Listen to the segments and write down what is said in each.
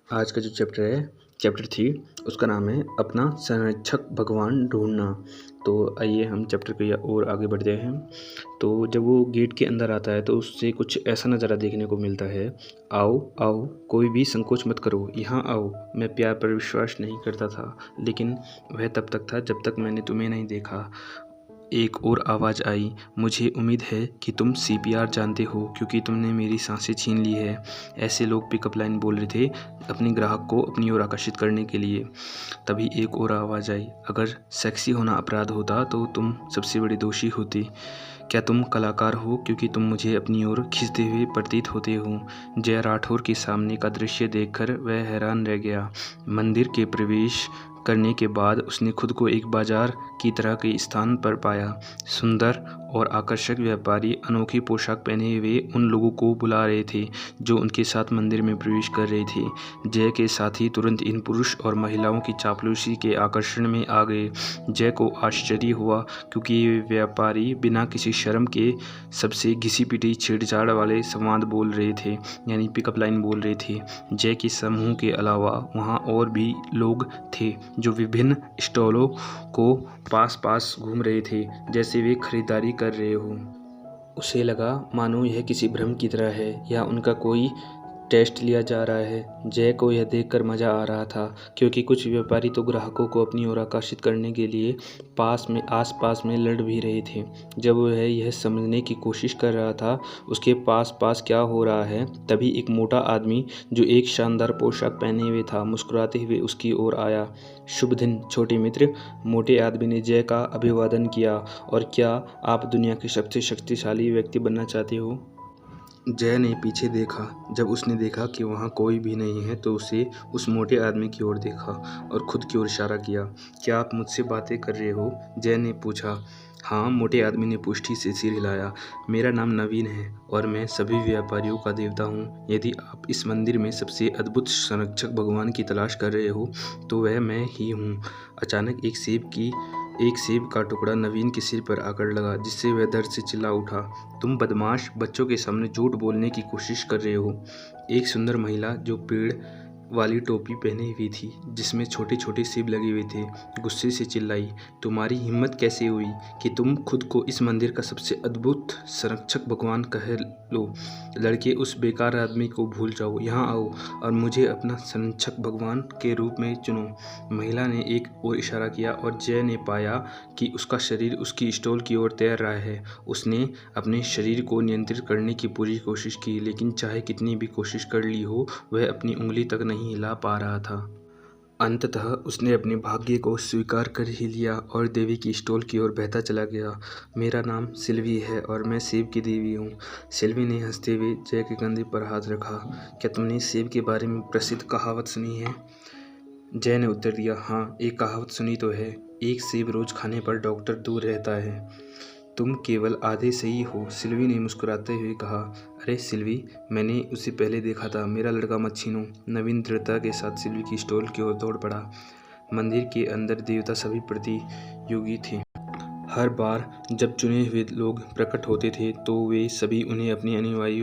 आज का जो चैप्टर है चैप्टर 3 उसका नाम है अपना संरक्षक भगवान ढूंढना। तो आइए हम चैप्टर के और आगे बढ़ते हैं। तो जब वो गेट के अंदर आता है तो उससे कुछ ऐसा नज़ारा देखने को मिलता है। आओ आओ, कोई भी संकोच मत करो, यहाँ आओ। मैं प्यार पर विश्वास नहीं करता था, लेकिन वह तब तक था जब तक मैंने तुम्हें नहीं देखा। एक और आवाज़ आई, मुझे उम्मीद है कि तुम सीपीआर जानते हो क्योंकि तुमने मेरी सांसें छीन ली है। ऐसे लोग पिकअप लाइन बोल रहे थे अपने ग्राहक को अपनी ओर आकर्षित करने के लिए। तभी एक और आवाज़ आई, अगर सेक्सी होना अपराध होता तो तुम सबसे बड़ी दोषी होती। क्या तुम कलाकार हो क्योंकि तुम मुझे अपनी ओर खींचते हुए प्रतीत होते हो। जय राठौर के सामने का दृश्य देखकर वह हैरान रह गया। मंदिर के प्रवेश करने के बाद उसने खुद को एक बाजार की तरह के स्थान पर पाया। सुंदर और आकर्षक व्यापारी अनोखी पोशाक पहने हुए उन लोगों को बुला रहे थे जो उनके साथ मंदिर में प्रवेश कर रहे थे। जय के साथी तुरंत इन पुरुष और महिलाओं की चापलूसी के आकर्षण में आ गए। जय को आश्चर्य हुआ क्योंकि ये व्यापारी बिना किसी शर्म के सबसे घिसी पिटी छेड़छाड़ वाले संवाद बोल रहे थे, यानी पिकअप लाइन बोल रहे थे। जय के समूह के अलावा वहाँ और भी लोग थे जो विभिन्न स्टॉलों को पास पास घूम रहे थे, जैसे वे खरीदारी कर रहे हो। उसे लगा मानो यह किसी भ्रम की तरह है या उनका कोई टेस्ट लिया जा रहा है। जय को यह देखकर मज़ा आ रहा था क्योंकि कुछ व्यापारी तो ग्राहकों को अपनी ओर आकर्षित करने के लिए आस-पास में लड़ भी रहे थे। जब वह यह समझने की कोशिश कर रहा था उसके पास क्या हो रहा है, तभी एक मोटा आदमी जो एक शानदार पोशाक पहने हुए था मुस्कुराते हुए उसकी ओर आया। शुभ दिन छोटे मित्र, मोटे आदमी ने जय का अभिवादन किया। और क्या आप दुनिया के सबसे शक्तिशाली व्यक्ति बनना चाहते हो? जय ने पीछे देखा। जब उसने देखा कि वहाँ कोई भी नहीं है तो उसे उस मोटे आदमी की ओर देखा और खुद की ओर इशारा किया। क्या आप मुझसे बातें कर रहे हो? जय ने पूछा। हाँ, मोटे आदमी ने पुष्टि से सिर हिलाया। मेरा नाम नवीन है और मैं सभी व्यापारियों का देवता हूँ। यदि आप इस मंदिर में सबसे अद्भुत संरक्षक भगवान की तलाश कर रहे हो तो वह मैं ही हूँ। अचानक एक सेब का टुकड़ा नवीन के सिर पर आकर लगा, जिससे वह दर्द से चिल्ला उठा। तुम बदमाश, बच्चों के सामने झूठ बोलने की कोशिश कर रहे हो। एक सुंदर महिला जो पेड़ वाली टोपी पहनी हुई थी जिसमें छोटे छोटे सेब लगे हुए थे, गुस्से से चिल्लाई, तुम्हारी हिम्मत कैसे हुई कि तुम खुद को इस मंदिर का सबसे अद्भुत संरक्षक भगवान कह लो। लड़के, उस बेकार आदमी को भूल जाओ, यहाँ आओ और मुझे अपना संरक्षक भगवान के रूप में चुनो। महिला ने एक और इशारा किया और जय ने पाया कि उसका शरीर उसकी स्टॉल की ओर तैर रहा है। उसने अपने शरीर को नियंत्रित करने की पूरी कोशिश की, लेकिन चाहे कितनी भी कोशिश कर ली हो वह अपनी उंगली तक नहीं हिला पा रहा था। अंततः उसने अपने भाग्य को स्वीकार कर ही लिया और देवी की स्टॉल की ओर बहता चला गया। मेरा नाम सिल्वी है और मैं सेब की देवी हूँ। सिल्वी ने हंसते हुए जय के कंधे पर हाथ रखा। क्या तुमने सेब के बारे में प्रसिद्ध कहावत सुनी है? जय ने उत्तर दिया, हाँ, एक कहावत सुनी तो है, एक सेब रोज खाने पर डॉक्टर दूर रहता है। तुम केवल आधे सही हो, सिल्वी ने मुस्कुराते हुए कहा। अरे सिल्वी, मैंने उसे पहले देखा था, मेरा लड़का मत छीनो। नवीन दृढ़ता के साथ सिल्वी की स्टॉल की ओर दौड़ पड़ा। मंदिर के अंदर देवता सभी प्रतियोगी थे। हर बार जब चुने हुए लोग प्रकट होते थे तो वे सभी उन्हें अपने अनुयायी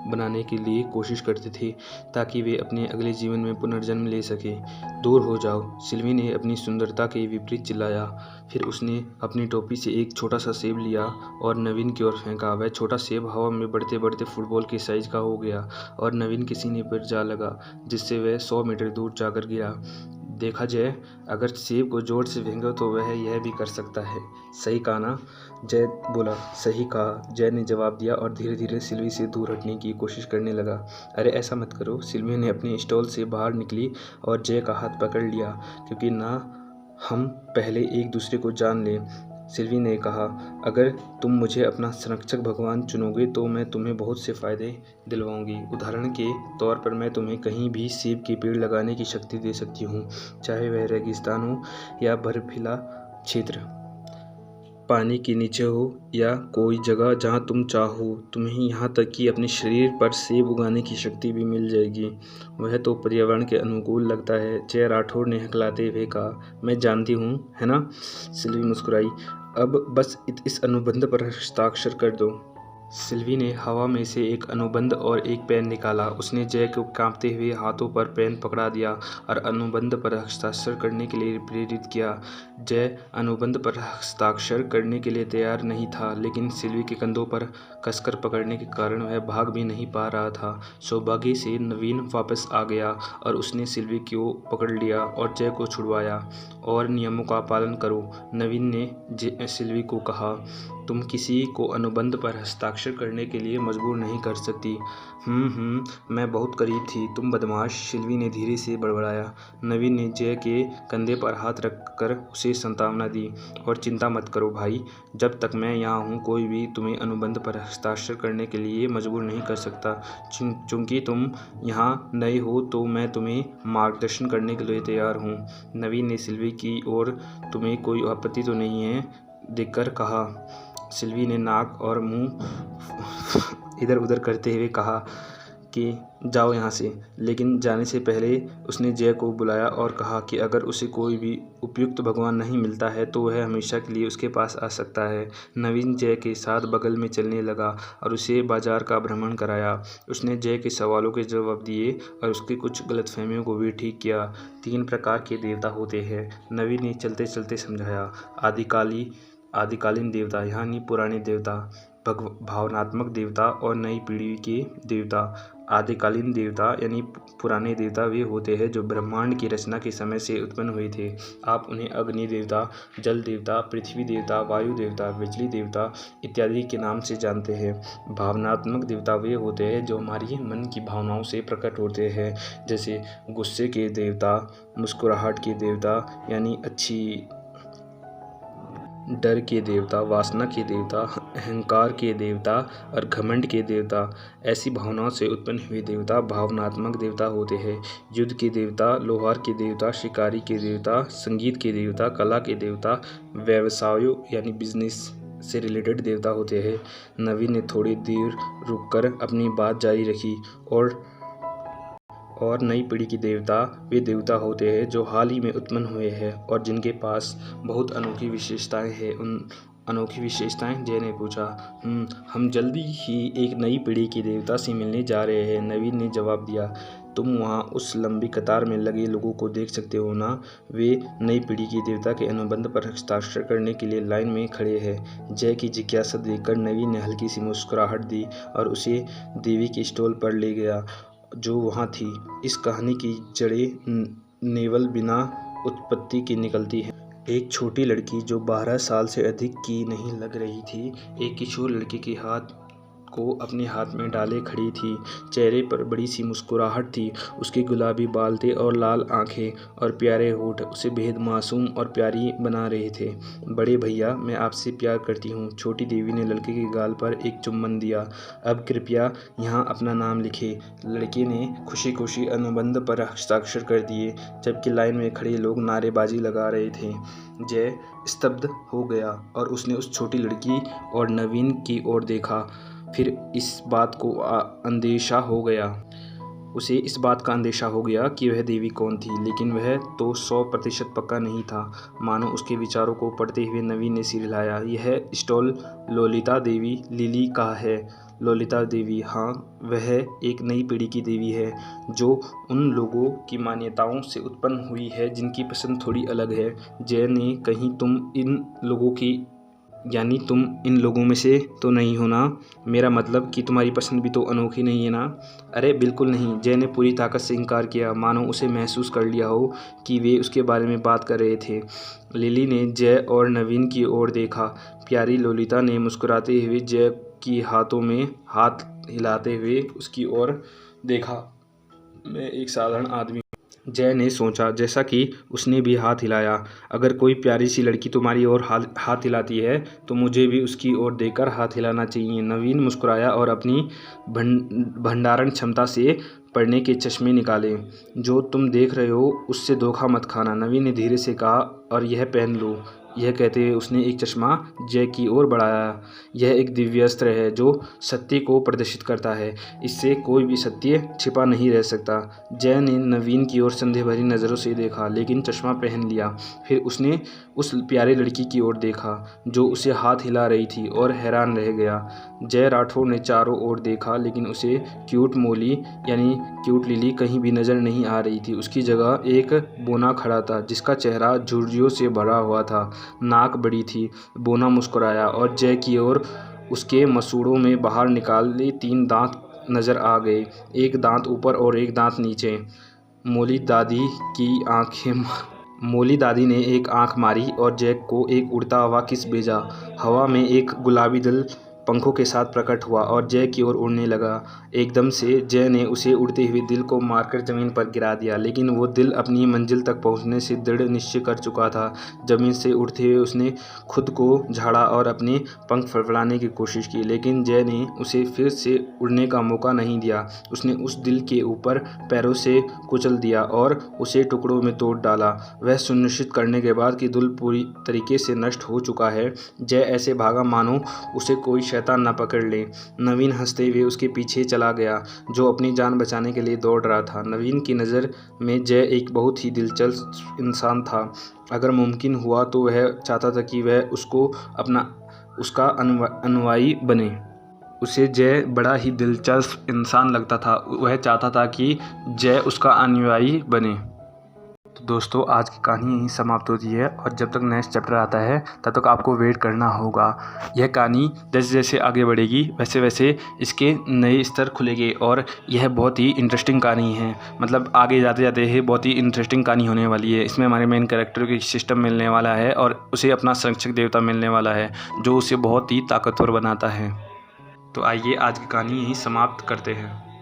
बनाने के लिए कोशिश करते थे ताकि वे अपने अगले जीवन में पुनर्जन्म ले सके। दूर हो जाओ, सिल्वी ने अपनी सुंदरता के विपरीत चिल्लाया। फिर उसने अपनी टोपी से एक छोटा सा सेब लिया और नवीन की ओर फेंका। वह छोटा सेब हवा में बढ़ते बढ़ते फुटबॉल के साइज का हो गया और नवीन के सीने पर जा लगा, जिससे वह 100 मीटर दूर जाकर गिरा। देखा जय, अगर सेब को जोर से फेंको तो वह यह भी कर सकता है। सही कहा ना? जय बोला। सही कहा, जय ने जवाब दिया और धीरे धीरे सिल्वी से दूर हटने की कोशिश करने लगा। अरे ऐसा मत करो, सिल्वी ने अपने स्टॉल से बाहर निकली और जय का हाथ पकड़ लिया। क्योंकि ना हम पहले एक दूसरे को जान लें, सिल्वी ने कहा। अगर तुम मुझे अपना संरक्षक भगवान चुनोगे तो मैं तुम्हें बहुत से फ़ायदे दिलवाऊंगी। उदाहरण के तौर पर मैं तुम्हें कहीं भी सेब के पेड़ लगाने की शक्ति दे सकती हूँ, चाहे वह रेगिस्तान हो या बर्फीला क्षेत्र, पानी के नीचे हो या कोई जगह जहाँ तुम चाहो। तुम्हें यहाँ तक कि अपने शरीर पर सेब उगाने की शक्ति भी मिल जाएगी। वह तो पर्यावरण के अनुकूल लगता है, जय राठौर ने हकलाते हुए कहा। मैं जानती हूँ, है ना? सिल्वी मुस्कुराई। अब बस इस अनुबंध पर हस्ताक्षर कर दो। सिल्वी ने हवा में से एक अनुबंध और एक पेन निकाला। उसने जय को कांपते हुए हाथों पर पेन पकड़ा दिया और अनुबंध पर हस्ताक्षर करने के लिए प्रेरित किया। जय अनुबंध पर हस्ताक्षर करने के लिए तैयार नहीं था, लेकिन सिल्वी के कंधों पर कसकर पकड़ने के कारण वह भाग भी नहीं पा रहा था। सौभाग्य से नवीन वापस आ गया और उसने सिल्वी को पकड़ लिया और जय को छुड़वाया। और नियमों का पालन करो, नवीन ने सिल्वी को कहा। तुम किसी को अनुबंध पर हस्ताक्षर करने के लिए मजबूर नहीं कर सकती। मैं बहुत करीब थी, तुम बदमाश, सिल्वी ने धीरे से बड़बड़ाया। नवीन ने जय के कंधे पर हाथ रखकर उसे सांत्वना दी। और चिंता मत करो भाई, जब तक मैं यहाँ हूँ कोई भी तुम्हें अनुबंध पर हस्ताक्षर करने के लिए मजबूर नहीं कर सकता। चूंकि तुम यहाँ नए हो तो मैं तुम्हें मार्गदर्शन करने के लिए तैयार हूँ। नवीन ने सिल्वी की ओर तुम्हें कोई आपत्ति तो नहीं है देखकर कहा। सिल्वी ने नाक और मुंह इधर उधर करते हुए कहा कि जाओ यहाँ से। लेकिन जाने से पहले उसने जय को बुलाया और कहा कि अगर उसे कोई भी उपयुक्त भगवान नहीं मिलता है तो वह हमेशा के लिए उसके पास आ सकता है। नवीन जय के साथ बगल में चलने लगा और उसे बाजार का भ्रमण कराया। उसने जय के सवालों के जवाब दिए और उसकी कुछ गलतफहमियों को भी ठीक किया। 3 प्रकार के देवता होते हैं, नवीन ने चलते चलते समझाया। आदिकालीन देवता यानी पुराने देवता, भावनात्मक देवता और नई पीढ़ी के देवता। आदिकालीन देवता यानी पुराने देवता वे होते हैं जो ब्रह्मांड की रचना के समय से उत्पन्न हुए थे। आप उन्हें अग्नि देवता, जल देवता, पृथ्वी देवता, वायु देवता, बिजली देवता इत्यादि के नाम से जानते हैं। भावनात्मक देवता वे होते हैं जो हमारी मन की भावनाओं से प्रकट होते हैं, जैसे गुस्से के देवता, मुस्कुराहट के देवता यानी अच्छी, डर के देवता, वासना के देवता, अहंकार के देवता और घमंड के देवता। ऐसी भावनाओं से उत्पन्न हुए देवता भावनात्मक देवता होते हैं। युद्ध के देवता, लोहार के देवता, शिकारी के देवता, संगीत के देवता, कला के देवता, व्यवसायों यानी बिजनेस से रिलेटेड देवता होते हैं। नवीन ने थोड़ी देर रुककर अपनी बात जारी रखी। और नई पीढ़ी के देवता वे देवता होते हैं जो हाल ही में उत्पन्न हुए हैं और जिनके पास बहुत अनोखी विशेषताएं हैं। उन अनोखी विशेषताएं, जय ने पूछा। हम जल्दी ही एक नई पीढ़ी के देवता से मिलने जा रहे हैं, नवीन ने जवाब दिया। तुम वहाँ उस लंबी कतार में लगे लोगों को देख सकते हो ना, वे नई पीढ़ी के देवता के अनुबंध पर हस्ताक्षर करने के लिए लाइन में खड़े हैं। जय की जिज्ञासा देखकर नवीन ने हल्की सी मुस्कुराहट दी और उसे देवी के स्टॉल पर ले गया जो वहाँ थी। इस कहानी की जड़ें नेवल बिना उत्पत्ति की निकलती है। एक छोटी लड़की जो 12 साल से अधिक की नहीं लग रही थी, एक किशोर लड़के के हाथ को अपने हाथ में डाले खड़ी थी। चेहरे पर बड़ी सी मुस्कुराहट थी। उसके गुलाबी बाल थे और लाल आंखें और प्यारे होठ उसे बेहद मासूम और प्यारी बना रहे थे। बड़े भैया, मैं आपसे प्यार करती हूँ, छोटी देवी ने लड़के के गाल पर एक चुम्बन दिया। अब कृपया यहाँ अपना नाम लिखे। लड़के ने खुशी खुशी अनुबंध पर हस्ताक्षर कर दिए, जबकि लाइन में खड़े लोग नारेबाजी लगा रहे थे। जय स्तब्ध हो गया और उसने उस छोटी लड़की और नवीन की ओर देखा। फिर उसे इस बात का अंदेशा हो गया कि वह देवी कौन थी, लेकिन वह तो 100% पक्का नहीं था। मानो उसके विचारों को पढ़ते हुए नवीन ने सिर हिलाया। यह स्टॉल ललिता देवी लिली का है। ललिता देवी, हाँ, वह एक नई पीढ़ी की देवी है जो उन लोगों की मान्यताओं से उत्पन्न हुई है जिनकी पसंद थोड़ी अलग है। जय ने कहीं तुम इन लोगों में से तो नहीं हो ना? मेरा मतलब कि तुम्हारी पसंद भी तो अनोखी नहीं है ना? अरे बिल्कुल नहीं, जय ने पूरी ताकत से इनकार किया, मानो उसे महसूस कर लिया हो कि वे उसके बारे में बात कर रहे थे। लिली ने जय और नवीन की ओर देखा। प्यारी ललिता ने मुस्कुराते हुए जय की हाथों में हाथ हिलाते हुए उसकी ओर देखा। मैं एक साधारण आदमी, जय ने सोचा, जैसा कि उसने भी हाथ हिलाया। अगर कोई प्यारी सी लड़की तुम्हारी ओर हाथ हिलाती है तो मुझे भी उसकी ओर देखकर हाथ हिलाना चाहिए। नवीन मुस्कुराया और अपनी भंडारण क्षमता से पढ़ने के चश्मे निकाले। जो तुम देख रहे हो उससे धोखा मत खाना, नवीन ने धीरे से कहा, और यह पहन लो। यह कहते हुए उसने एक चश्मा जय की ओर बढ़ाया। यह एक दिव्यास्त्र है जो सत्य को प्रदर्शित करता है। इससे कोई भी सत्य छिपा नहीं रह सकता। जय ने नवीन की ओर संदेह भरी नज़रों से देखा, लेकिन चश्मा पहन लिया। फिर उसने उस प्यारी लड़की की ओर देखा जो उसे हाथ हिला रही थी और हैरान रह गया। जय राठौड़ ने चारों ओर देखा, लेकिन उसे क्यूट मोली यानी क्यूट लिली कहीं भी नज़र नहीं आ रही थी। उसकी जगह एक बोना खड़ा था जिसका चेहरा झुर्रियों से भरा हुआ था, नाक बड़ी थी। बोना मुस्कुराया और जय की ओर उसके मसूड़ों में बाहर निकाले 3 दांत नज़र आ गए, एक दांत ऊपर और एक दांत नीचे। मोली दादी ने एक आंख मारी और जैक को एक उड़ता हुआ किस भेजा। हवा में एक गुलाबी दिल पंखों के साथ प्रकट हुआ और जय की ओर उड़ने लगा। एकदम से जय ने उसे उड़ते हुए दिल को मारकर ज़मीन पर गिरा दिया, लेकिन वो दिल अपनी मंजिल तक पहुंचने से दृढ़ निश्चय कर चुका था। ज़मीन से उड़ते हुए उसने खुद को झाड़ा और अपने पंख फड़फड़ाने की कोशिश की, लेकिन जय ने उसे फिर से उड़ने का मौका नहीं दिया। उसने उस दिल के ऊपर पैरों से कुचल दिया और उसे टुकड़ों में तोड़ डाला। वह सुनिश्चित करने के बाद कि दिल पूरी तरीके से नष्ट हो चुका है, जय ऐसे भागा मानो उसे कोई शैतान न पकड़ ले। नवीन हंसते हुए उसके पीछे चला गया, जो अपनी जान बचाने के लिए दौड़ रहा था। नवीन की नज़र में जय एक बहुत ही दिलचस्प इंसान था। अगर मुमकिन हुआ तो वह चाहता था कि वह उसका अनुयायी बने। उसे जय बड़ा ही दिलचस्प इंसान लगता था। वह चाहता था कि जय उसका अनुयायी बने। तो दोस्तों, आज की कहानी यहीं समाप्त होती है और जब तक नेक्स्ट चैप्टर आता है तब तक आपको वेट करना होगा। यह कहानी जैसे जैसे आगे बढ़ेगी वैसे वैसे इसके नए स्तर खुलेंगे और यह बहुत ही इंटरेस्टिंग कहानी है। मतलब आगे जाते जाते ही बहुत ही इंटरेस्टिंग कहानी होने वाली है। इसमें हमारे मेन कैरेक्टर की सिस्टम मिलने वाला है और उसे अपना संरक्षक देवता मिलने वाला है जो उसे बहुत ही ताकतवर बनाता है। तो आइए आज की कहानी यहीं समाप्त करते हैं।